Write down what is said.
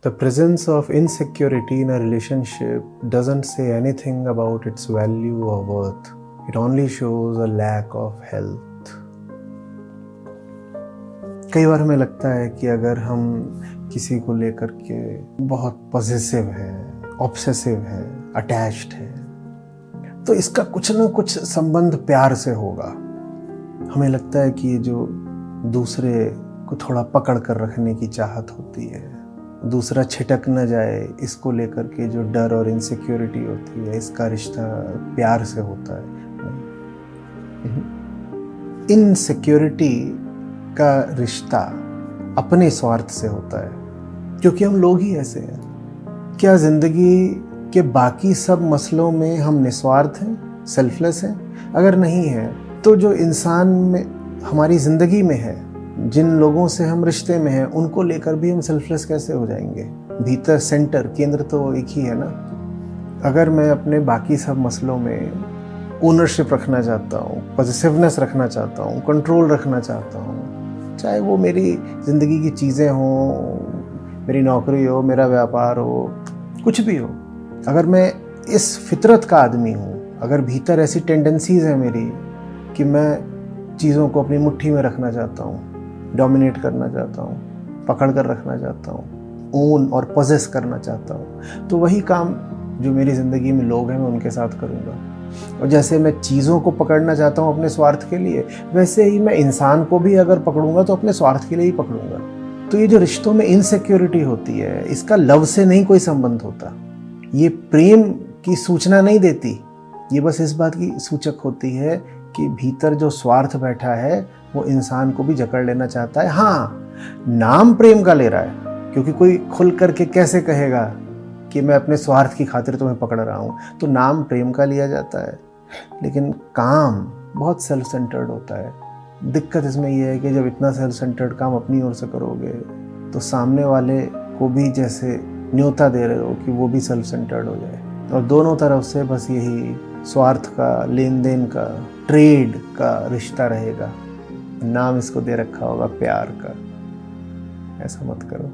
The presence of insecurity in a relationship doesn't say anything about its value or worth. It only shows a lack of health. कई बार हमें लगता है कि अगर हम किसी को लेकर के बहुत पॉसेसिव है, ऑब्सेसिव है, अटैच्ड है, तो इसका कुछ ना कुछ संबंध प्यार से होगा। हमें लगता है कि जो दूसरे को थोड़ा पकड़ कर रखने की चाहत होती है, दूसरा छिटक न जाए, इसको लेकर के जो डर और इनसिक्योरिटी होती है, इसका रिश्ता प्यार से होता है। इनसिक्योरिटी का रिश्ता अपने स्वार्थ से होता है, क्योंकि हम लोग ही ऐसे हैं। क्या जिंदगी के बाकी सब मसलों में हम निस्वार्थ हैं, सेल्फलेस हैं? अगर नहीं है तो जो इंसान में हमारी ज़िंदगी में है, जिन लोगों से हम रिश्ते में हैं, उनको लेकर भी हम सेल्फलेस कैसे हो जाएंगे? भीतर सेंटर, केंद्र तो एक ही है ना। अगर मैं अपने बाकी सब मसलों में ओनरशिप रखना चाहता हूँ, पॉजिटिवनेस रखना चाहता हूँ, कंट्रोल रखना चाहता हूँ, चाहे वो मेरी ज़िंदगी की चीज़ें हों, मेरी नौकरी हो, मेरा व्यापार हो, कुछ भी हो, अगर मैं इस फितरत का आदमी हूँ, अगर भीतर ऐसी टेंडेंसीज़ है मेरी कि मैं चीज़ों को अपनी मुट्ठी में रखना चाहता हूँ, डोमिनेट करना चाहता हूँ, पकड़ कर रखना चाहता हूँ, ओन और पोजेस करना चाहता हूँ, तो वही काम जो मेरी ज़िंदगी में लोग हैं मैं उनके साथ करूँगा। और जैसे मैं चीज़ों को पकड़ना चाहता हूँ अपने स्वार्थ के लिए, वैसे ही मैं इंसान को भी अगर पकड़ूंगा तो अपने स्वार्थ के लिए ही पकड़ूंगा। तो ये जो रिश्तों में इनसिक्योरिटी होती है, इसका लव से नहीं कोई संबंध होता। ये प्रेम की सूचना नहीं देती, ये बस इस बात की सूचक होती है कि भीतर जो स्वार्थ बैठा है वो इंसान को भी जकड़ लेना चाहता है। हाँ, नाम प्रेम का ले रहा है, क्योंकि कोई खुल करके कैसे कहेगा कि मैं अपने स्वार्थ की खातिर तुम्हें पकड़ रहा हूँ, तो नाम प्रेम का लिया जाता है। लेकिन काम बहुत सेल्फ सेंटर्ड होता है। दिक्कत इसमें यह है कि जब इतना सेल्फ सेंटर्ड काम अपनी ओर से करोगे तो सामने वाले को भी जैसे न्योता दे रहे हो कि वो भी सेल्फ सेंटर्ड हो जाए, और दोनों तरफ से बस यही स्वार्थ का, लेन देन का, ट्रेड का रिश्ता रहेगा। नाम इसको दे रखा होगा प्यार का। ऐसा मत करो।